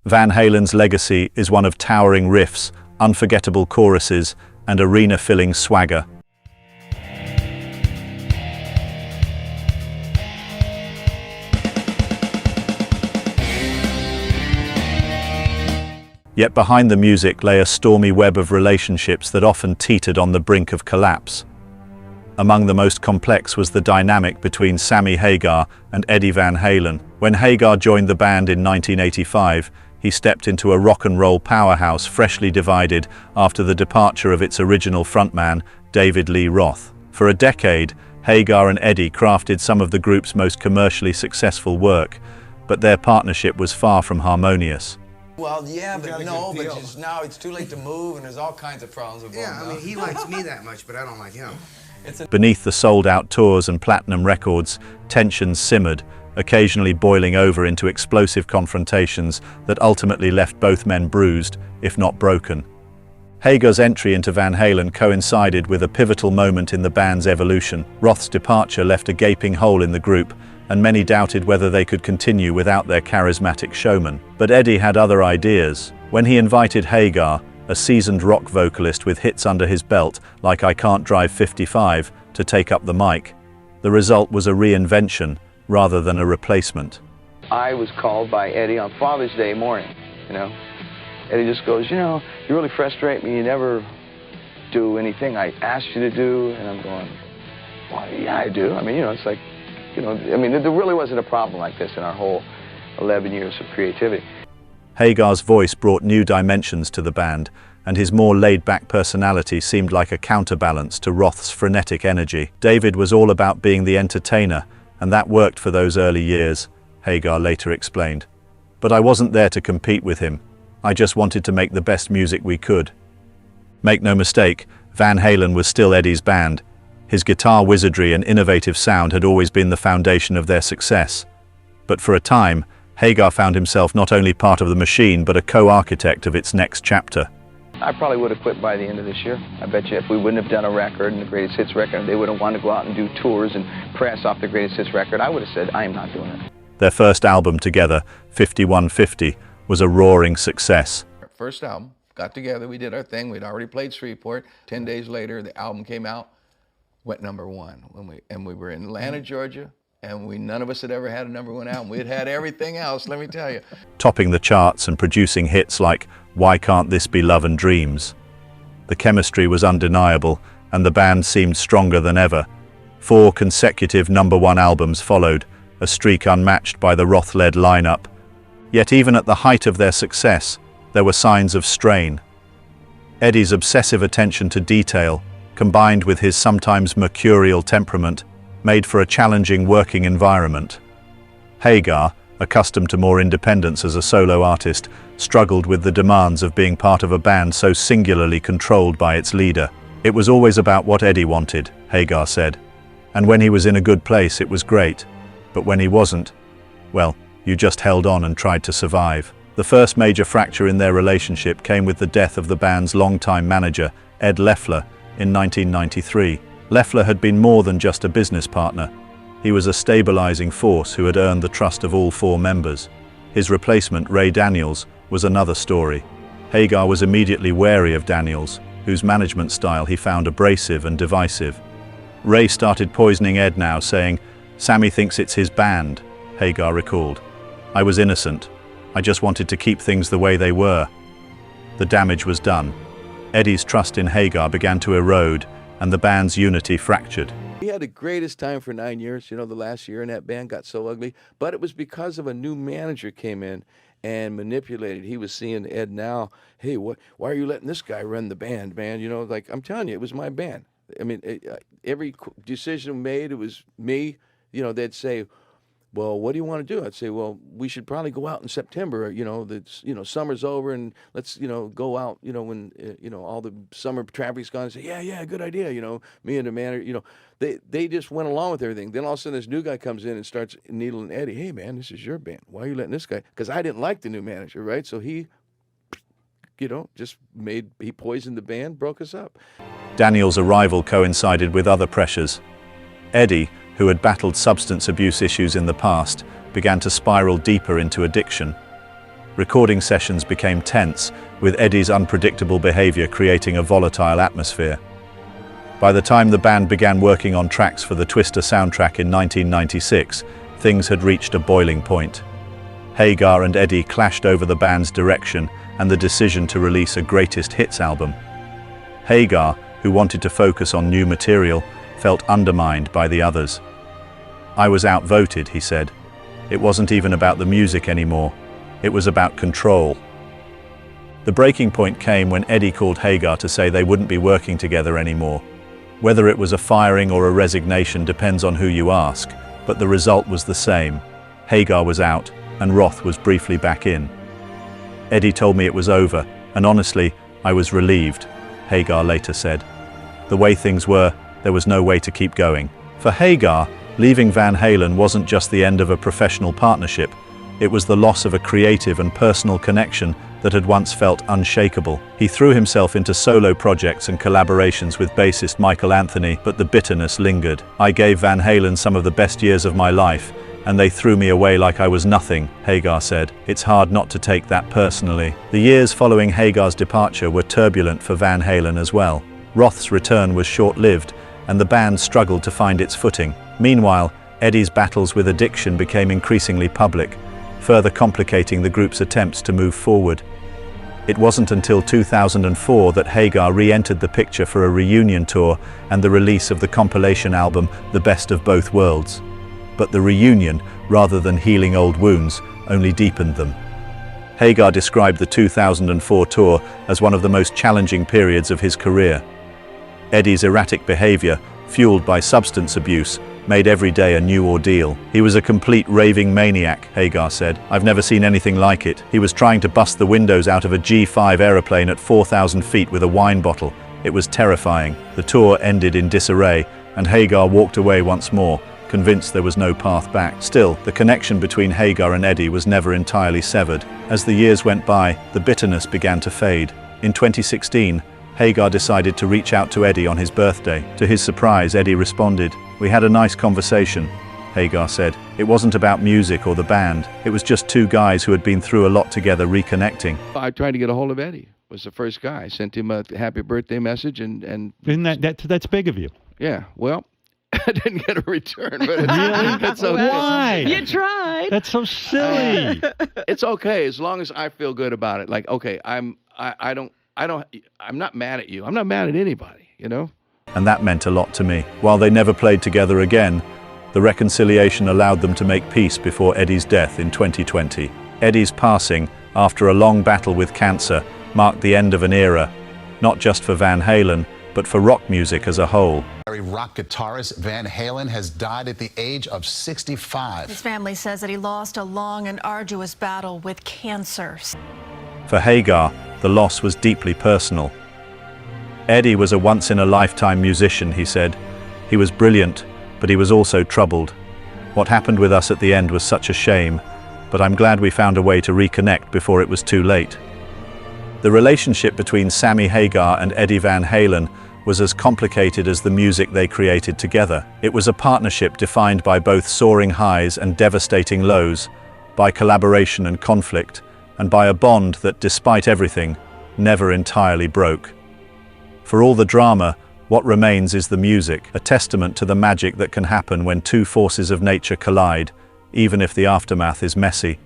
Van Halen's legacy is one of towering riffs, unforgettable choruses, and arena-filling swagger. Yet behind the music lay a stormy web of relationships that often teetered on the brink of collapse. Among the most complex was the dynamic between Sammy Hagar and Eddie Van Halen. When Hagar joined the band in 1985, he stepped into a rock and roll powerhouse freshly divided after the departure of its original frontman, David Lee Roth. For a decade, Hagar and Eddie crafted some of the group's most commercially successful work, but their partnership was far from harmonious. Well, yeah, but no, but just now it's too late to move, and there's all kinds of problems with Yeah, I mean, he likes me that much, but I don't like him. Beneath the sold-out tours and platinum records, tensions simmered, occasionally boiling over into explosive confrontations that ultimately left both men bruised, if not broken. Hagar's entry into Van Halen coincided with a pivotal moment in the band's evolution. Roth's departure left a gaping hole in the group, and many doubted whether they could continue without their charismatic showman. But Eddie had other ideas. When he invited Hagar, a seasoned rock vocalist with hits under his belt like I Can't Drive 55, to take up the mic, the result was a reinvention rather than a replacement. I was called by Eddie on Father's Day morning, Eddie just goes, you really frustrate me, you never do anything I asked you to do, and I'm going, well, yeah, I do. I mean, it's like, there really wasn't a problem like this in our whole 11 years of creativity. Hagar's voice brought new dimensions to the band, and his more laid-back personality seemed like a counterbalance to Roth's frenetic energy. David was all about being the entertainer, and that worked for those early years, Hagar later explained. But I wasn't there to compete with him. I just wanted to make the best music we could. Make no mistake, Van Halen was still Eddie's band. His guitar wizardry and innovative sound had always been the foundation of their success. But for a time, Hagar found himself not only part of the machine, but a co-architect of its next chapter. I probably would have quit by the end of this year. I bet you if we wouldn't have done a record and the greatest hits record, they would have wanted to go out and do tours and press off the greatest hits record, I would have said, I am not doing it. Their first album together, 5150, was a roaring success. Our first album, got together, we did our thing, we'd already played Shreveport. 10 days later, the album came out, went #1. We were in Atlanta, Georgia, and none of us had ever had a #1 album. We had had everything else, let me tell you. Topping the charts and producing hits like Why Can't This Be Love and Dreams? The chemistry was undeniable, and the band seemed stronger than ever. 4 consecutive #1 albums followed, a streak unmatched by the Roth-led lineup. Yet even at the height of their success, there were signs of strain. Eddie's obsessive attention to detail, combined with his sometimes mercurial temperament, made for a challenging working environment. Hagar, accustomed to more independence as a solo artist, struggled with the demands of being part of a band so singularly controlled by its leader. It was always about what Eddie wanted, Hagar said. And when he was in a good place, it was great. But when he wasn't, well, you just held on and tried to survive. The first major fracture in their relationship came with the death of the band's longtime manager, Ed Loeffler, in 1993. Loeffler had been more than just a business partner. He was a stabilizing force who had earned the trust of all 4 members. His replacement, Ray Daniels, was another story. Hagar was immediately wary of Daniels, whose management style he found abrasive and divisive. Ray started poisoning Ed now, saying, "Sammy thinks it's his band," Hagar recalled. "I was innocent. I just wanted to keep things the way they were." The damage was done. Eddie's trust in Hagar began to erode, and the band's unity fractured. We had the greatest time for 9 years. The last year in that band got so ugly, but it was because of a new manager came in and manipulated. He was seeing Ed now, hey, why are you letting this guy run the band, man? Like, I'm telling you, it was my band. I mean, every decision made, it was me. They'd say, well, what do you want to do? I'd say, well, we should probably go out in September. Summer's over, and let's, go out, when, all the summer traffic's gone. And say, yeah, good idea. Me and the manager, they just went along with everything. Then all of a sudden, this new guy comes in and starts needling Eddie. Hey, man, this is your band. Why are you letting this guy? Because I didn't like the new manager, right? So he, he poisoned the band, broke us up. Daniel's arrival coincided with other pressures. Eddie, who had battled substance abuse issues in the past, began to spiral deeper into addiction. Recording sessions became tense, with Eddie's unpredictable behavior creating a volatile atmosphere. By the time the band began working on tracks for the Twister soundtrack in 1996, things had reached a boiling point. Hagar and Eddie clashed over the band's direction and the decision to release a greatest hits album. Hagar, who wanted to focus on new material, felt undermined by the others. "I was outvoted," he said. "It wasn't even about the music anymore. It was about control." The breaking point came when Eddie called Hagar to say they wouldn't be working together anymore. Whether it was a firing or a resignation depends on who you ask, but the result was the same. Hagar was out, and Roth was briefly back in. "Eddie told me it was over, and honestly, I was relieved," Hagar later said. "The way things were, there was no way to keep going." For Hagar, leaving Van Halen wasn't just the end of a professional partnership. It was the loss of a creative and personal connection that had once felt unshakable. He threw himself into solo projects and collaborations with bassist Michael Anthony, but the bitterness lingered. "I gave Van Halen some of the best years of my life, and they threw me away like I was nothing," Hagar said. "It's hard not to take that personally." The years following Hagar's departure were turbulent for Van Halen as well. Roth's return was short-lived, and the band struggled to find its footing. Meanwhile, Eddie's battles with addiction became increasingly public, further complicating the group's attempts to move forward. It wasn't until 2004 that Hagar re-entered the picture for a reunion tour and the release of the compilation album The Best of Both Worlds. But the reunion, rather than healing old wounds, only deepened them. Hagar described the 2004 tour as one of the most challenging periods of his career. Eddie's erratic behavior, fueled by substance abuse, made every day a new ordeal. "He was a complete raving maniac," Hagar said. "I've never seen anything like it. He was trying to bust the windows out of a G5 aeroplane at 4,000 feet with a wine bottle. It was terrifying." The tour ended in disarray, and Hagar walked away once more, convinced there was no path back. Still, the connection between Hagar and Eddie was never entirely severed. As the years went by, the bitterness began to fade. In 2016, Hagar decided to reach out to Eddie on his birthday. To his surprise, Eddie responded. "We had a nice conversation," Hagar said. "It wasn't about music or the band. It was just two guys who had been through a lot together reconnecting." I tried to get a hold of Eddie. Was the first guy. I sent him a happy birthday message and Isn't that's big of you? yeah, well, I didn't get a return, but Really? that's okay. Why? You tried. That's so silly. It's okay as long as I feel good about it. Like, okay, I'm not mad at you. I'm not mad at anybody, you know? And that meant a lot to me. While they never played together again, the reconciliation allowed them to make peace before Eddie's death in 2020. Eddie's passing, after a long battle with cancer, marked the end of an era, not just for Van Halen, but for rock music as a whole. Rock guitarist Van Halen has died at the age of 65. His family says that he lost a long and arduous battle with cancer. For Hagar, the loss was deeply personal. "Eddie was a once-in-a-lifetime musician," he said. "He was brilliant, but he was also troubled. What happened with us at the end was such a shame, but I'm glad we found a way to reconnect before it was too late." The relationship between Sammy Hagar and Eddie Van Halen was as complicated as the music they created together. It was a partnership defined by both soaring highs and devastating lows, by collaboration and conflict, and by a bond that, despite everything, never entirely broke. For all the drama, what remains is the music, a testament to the magic that can happen when two forces of nature collide, even if the aftermath is messy.